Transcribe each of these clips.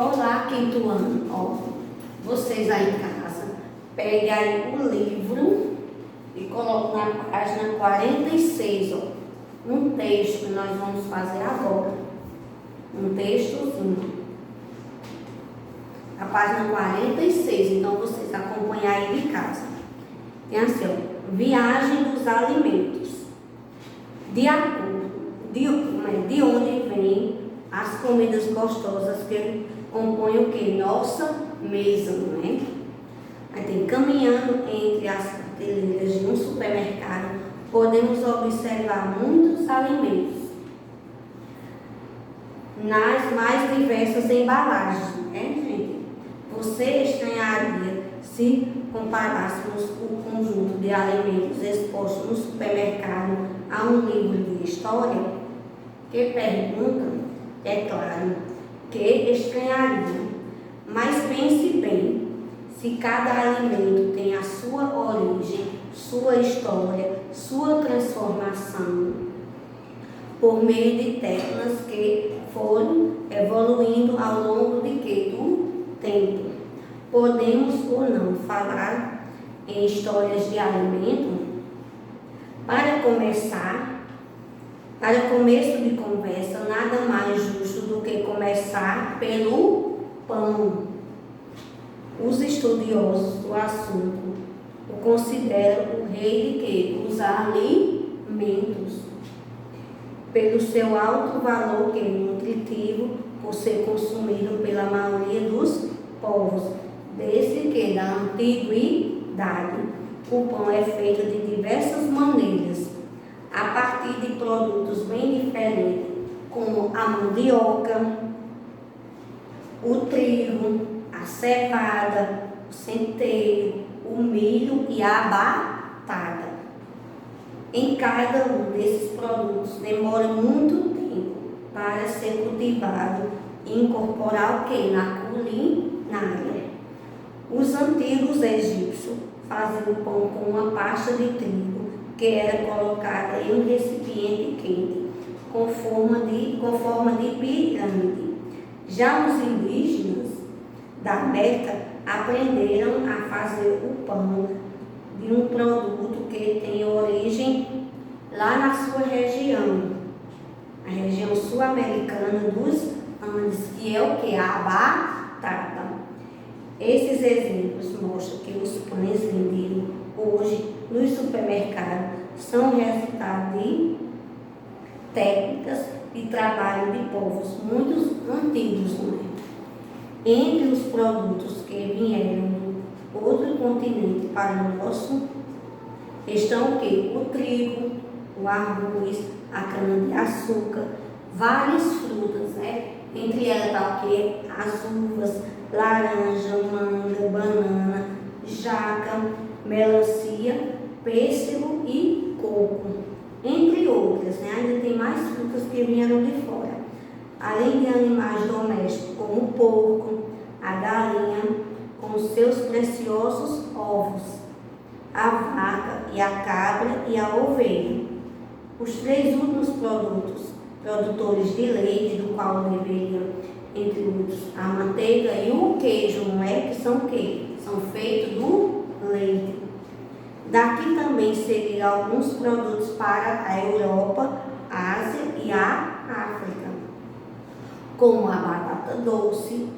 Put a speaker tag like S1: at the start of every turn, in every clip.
S1: Olá, quinto ano. Ó, vocês aí em casa, peguem aí o livro e coloquem na página 46, ó, um texto que nós vamos fazer agora. Um textozinho. A página 46, então vocês acompanhem aí de casa. Tem assim, ó, viagem dos alimentos. De onde vêm as comidas gostosas que compõem o que? Nossa mesa, não é? Aí tem, caminhando entre as prateleiras de um supermercado, podemos observar muitos alimentos nas mais diversas embalagens, né, gente? Você estranharia se comparássemos o conjunto de alimentos expostos no supermercado a um livro de história? Que pergunta, é claro, que estranharia. Mas pense bem, se cada alimento tem a sua origem, sua história, sua transformação, por meio de técnicas que foram evoluindo ao longo de que? Do tempo. Podemos ou não falar em histórias de alimento? Para começo de conversa, nada mais justo do que começar pelo pão. Os estudiosos do assunto o consideram o rei de quê? Dos alimentos, pelo seu alto valor que é nutritivo, por ser consumido pela maioria dos povos, desde que da antiguidade. O pão é feito de diversas maneiras, a partir de produtos bem diferentes, como a mandioca, o trigo, a cevada, o centeio, o milho e a batata. Em cada um desses produtos demora muito tempo para ser cultivado e incorporar o que? Na culinária. Os antigos egípcios faziam o pão com uma pasta de trigo que era colocada em um recipiente quente, com forma de pirâmide. Já os indígenas da América aprenderam a fazer o pão de um produto que tem origem lá na sua região, a região sul-americana dos Andes, que é o que? A batata. Esses exemplos mostram que os pães vendidos hoje nos supermercados são resultado de técnicas de trabalho de povos muito antigos, não é? Entre os produtos que vieram do outro continente para o nosso estão o quê? O trigo, o arroz, a cana-de-açúcar, várias frutas, né? Entre elas está o quê? As uvas, laranja, manga, banana, jaca, melancia, pêssego e coco, entre outras, né? Ainda tem mais frutas que vieram de fora. Além de animais domésticos, como o porco, a galinha, com seus preciosos ovos, a vaca e a cabra e a ovelha. Os três últimos produtores de leite, do qual deveriam, entre outros, a manteiga e o queijo, não é? Que são o quê? São feitos do leite. Daqui também seguirão alguns produtos para a Europa, a Ásia e a África, como a batata doce,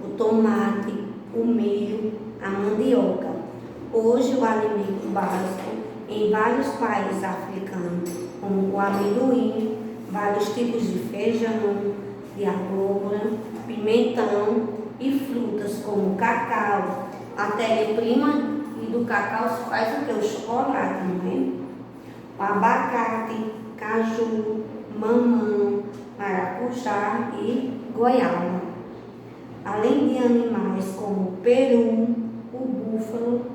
S1: o tomate, o milho, a mandioca. Hoje o alimento básico em vários países africanos, como o amendoim, vários tipos de feijão, de abóbora, pimentão e frutas como o cacau. A matéria-prima do cacau se faz o que? O chocolate, não é? O abacate, caju, mamão, maracujá e goiaba. Além de animais como o peru, o búfalo,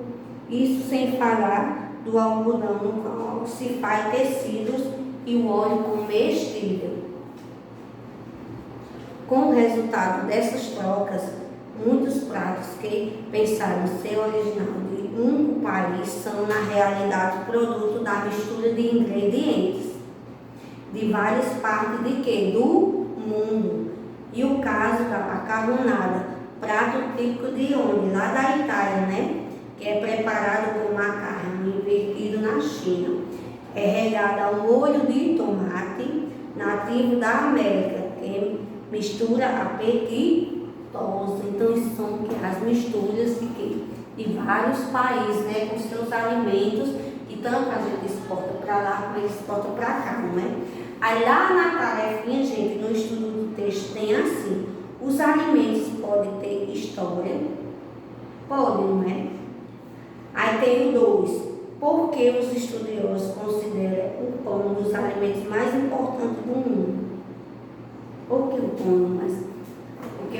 S1: isso sem falar do algodão no qual se faz tecidos e o óleo comestível. Com o resultado dessas trocas, muitos pratos que pensaram ser original de um país são, na realidade, produto da mistura de ingredientes de várias partes de quê? Do mundo. E o caso da macarronada, prato típico de onde? Lá da Itália, né? Que é preparado com macarrão invertido na China. É regado ao molho de tomate, nativo da América, que mistura apetitosa. Então, isso são as misturas de vários países, né? Com seus alimentos, que tanto a gente exporta para lá, como eles exportam para cá, não é? Aí lá na tarefinha, gente, no estudo do texto tem assim: os alimentos podem ter história? Podem, não é? Aí tem o 2: por que os estudiosos consideram o pão um dos alimentos mais importantes do mundo? Por que o pão? Porque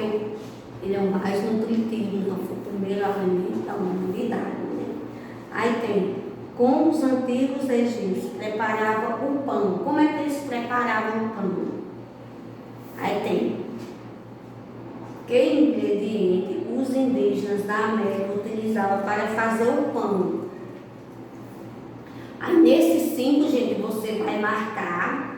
S1: ele é o mais nutritivo, não foi o primeiro alimento da humanidade, né? Aí tem: como os antigos egípcios preparavam o pão. Como é que eles preparavam o pão? Aí tem: que ingrediente os indígenas da América utilizavam para fazer o pão? Aí nesses 5, gente, você vai marcar,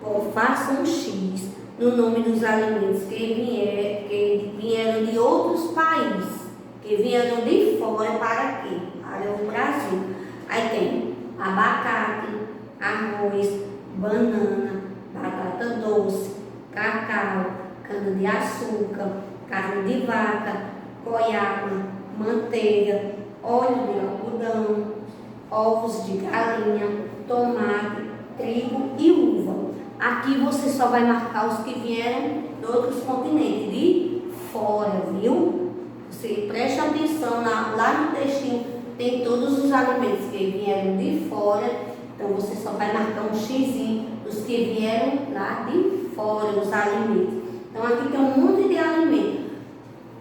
S1: ou faça um X no nome dos alimentos que vieram de outros países, que vieram de fora para aqui, para o Brasil. Aí tem abacate, arroz, banana, batata doce, cacau, cana-de-açúcar, carne de vaca, goiaba, manteiga, óleo de algodão, ovos de galinha, tomate, trigo e uva. Aqui você só vai marcar os que vieram de outros continentes, de fora, viu? Você preste atenção, lá no textinho tem todos os alimentos que vieram de fora, então você só vai marcar um xizinho dos que vieram lá de fora, os alimentos. Então aqui tem um monte de alimentos,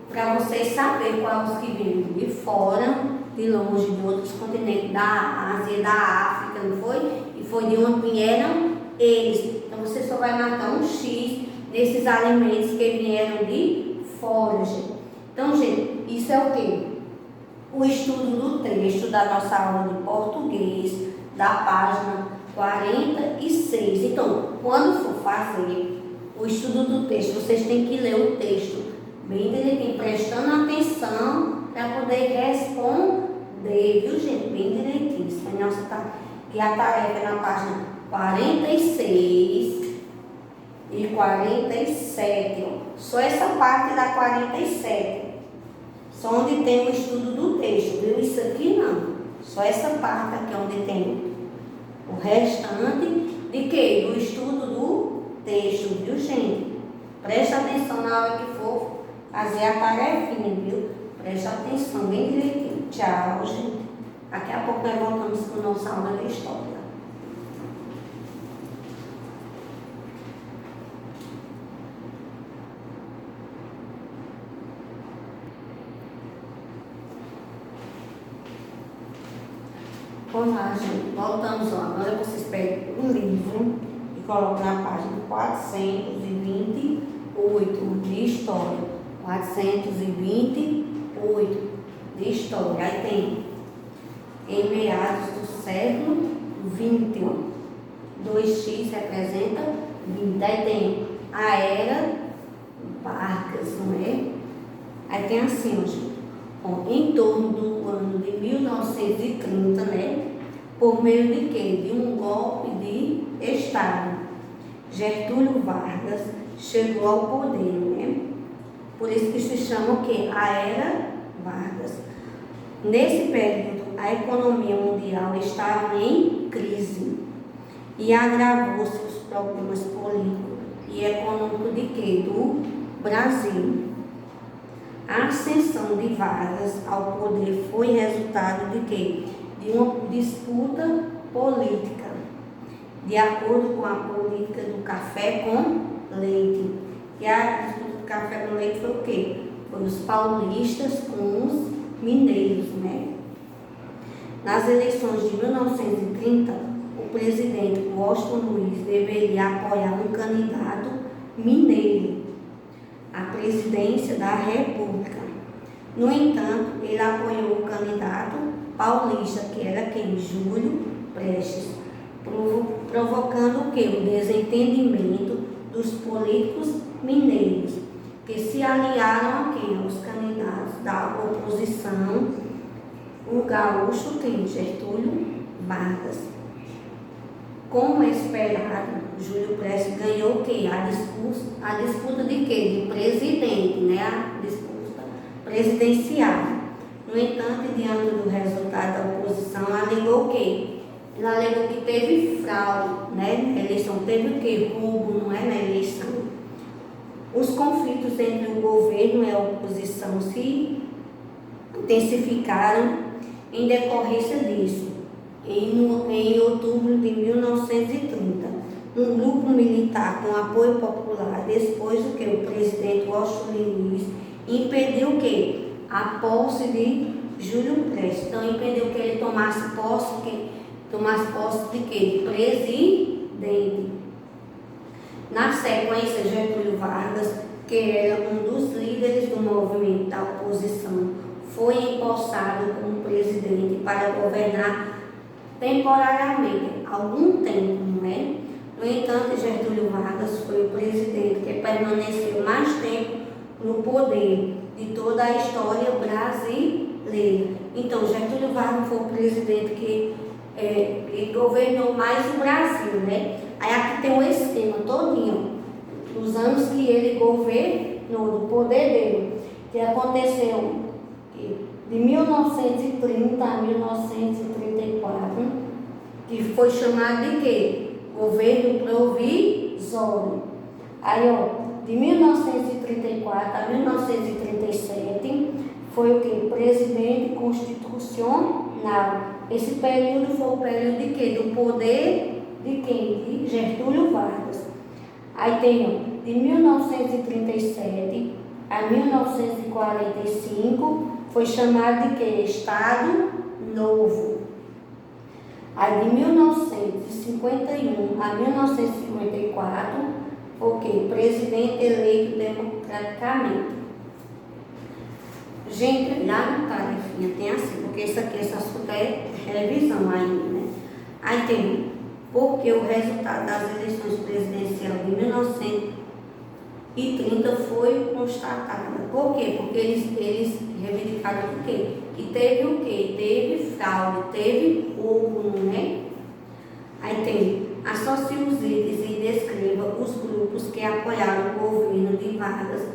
S1: para vocês saberem quais os que vieram de fora, de longe, de outros continentes, da Ásia, da África, não foi? E foi de onde vieram eles. Então você só vai marcar um X desses alimentos que vieram de fora, gente. Então, gente, isso é o quê? O estudo do texto da nossa aula de português, da página 46. Então, quando for fazer o estudo do texto, vocês têm que ler o texto bem direitinho, prestando atenção para poder responder, viu, gente? Bem direitinho. Isso é nossa, que a tarefa é na página 46 e 47. Ó. Só essa parte da 47. Só onde tem o estudo do texto, viu? Isso aqui não. Só essa parte aqui onde tem o restante de quê? Do estudo do texto, viu, gente? Presta atenção na hora que for fazer a tarefinha, viu? Presta atenção bem direitinho. Tchau, gente. Daqui a pouco nós voltamos com a nossa aula de história. Olá, gente. Voltamos lá. Agora vocês pegam o livro e colocam na página 428 de história. 428 de história. Aí tem em meados do século XX. 2x representa 20. Aí tem a era Vargas, não é? Aí tem assim, ó, gente. Bom, em torno do ano de 1930, né? Por meio de quê? De um golpe de Estado. Getúlio Vargas chegou ao poder, né? Por isso que se chama o quê? A Era Vargas. Nesse período, a economia mundial estava em crise e agravou-se os problemas políticos e econômicos de quê? Do Brasil. A ascensão de Vargas ao poder foi resultado de quê? De uma disputa política, de acordo com a política do café com leite. E a disputa do café com leite foi o quê? Foi os paulistas com os mineiros, né? Nas eleições de 1930, o presidente Washington Luiz deveria apoiar um candidato mineiro à presidência da República. No entanto, ele apoiou o candidato paulista, que era quem? Júlio Prestes, provocando o quê? O desentendimento dos políticos mineiros, que se aliaram a quem? Aos candidatos da oposição, o gaúcho quem? Getúlio Vargas. Como esperado, Júlio Prestes ganhou o quê? A disputa de quê? De presidente, né? A disputa presidencial. No entanto, diante do resultado da oposição, alegou o quê? Ela alegou que teve fraude, né? Na eleição, teve o quê? Roubo, não é? Na eleição. Os conflitos entre o governo e a oposição se intensificaram em decorrência disso. Em outubro de 1930, um grupo militar com apoio popular, depois do que o presidente Washington Luiz impediu o quê? A posse de Júlio Prestes. Então, impediu que ele tomasse posse de quê? De presidente. Na sequência, Getúlio Vargas, que era um dos líderes do movimento da oposição, foi empossado como presidente para governar temporariamente, algum tempo, não é? No entanto, Getúlio Vargas foi o presidente que permaneceu mais tempo no poder de toda a história brasileira. Então, Getúlio Vargas foi o presidente que governou mais o Brasil, né? Aí aqui tem um esquema todinho dos anos que ele governou, do poder dele, que aconteceu de 1930 a 1934, que foi chamado de quê? Governo provisório. Aí, ó, de 1934 a 1937, foi o quê? Presidente constitucional. Esse período foi o período de quê? Do poder de quem? De Getúlio Vargas. Aí tem, ó, de 1937 a 1945, foi chamado de quê? Estado Novo. Aí de 1951 a 1954, foi o quê? Presidente eleito democraticamente. Gente, lá no tarefinha tem assim, porque esse assunto é revisão ainda, né? Aí tem, porque o resultado das eleições presidenciais de 1930 foi constatado. Por quê? Porque eles reivindicaram o quê? Que teve o quê? Teve fraude, teve roubo, não é? Aí tem, associe os itens e descreva os grupos que apoiaram o governo de Vargas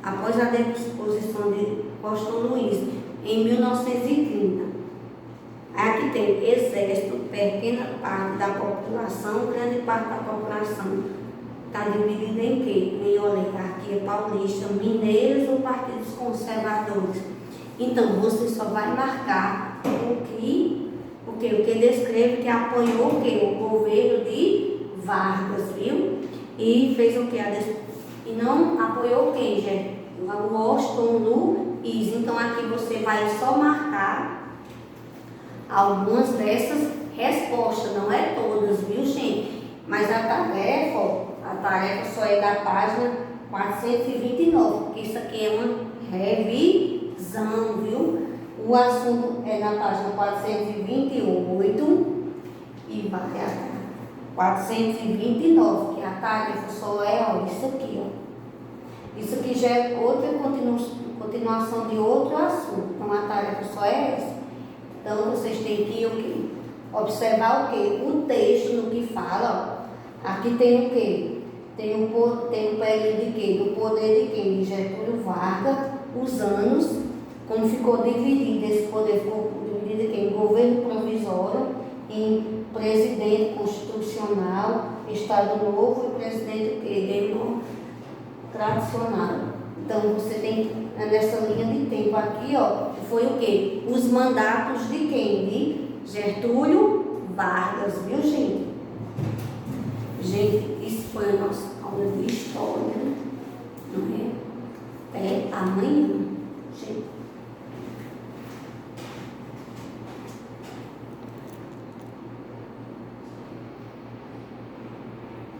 S1: após a deposição de Washington Luiz em 1930. Aqui tem exército, pequena parte da população, grande parte da população está dividida em quê? Em oligarquia paulista, mineiros ou partidos conservadores. Então, você só vai marcar o que descreve que apoiou o quê? O governo de Vargas, viu? E fez o quê? E não apoiou quem, gente? O Washington Luiz. Então, aqui você vai só marcar algumas dessas respostas, não é todas, viu, gente? Mas a tarefa só é da página 429, porque isso aqui é uma revisão, viu? O assunto é na página 428 e vai a 429, que a tarefa só é, ó, isso aqui, ó. Isso aqui já é outra continuação de outro assunto. Então, a tarefa só é essa. Então, vocês têm que o quê? Observar o quê? O texto no que fala, ó. Aqui tem o quê? Tem um período de quê? Do poder de quem? De Getúlio Vargas, os anos, como ficou dividido, esse poder ficou dividido de quem? Governo provisório, em presidente constitucional, Estado Novo e presidente tradicional. Então, você tem nessa linha de tempo aqui, ó, foi o quê? Os mandatos de quem? De Getúlio Vargas, viu, gente? Gente, isso foi a nossa aula de história, não é? Até amanhã, gente.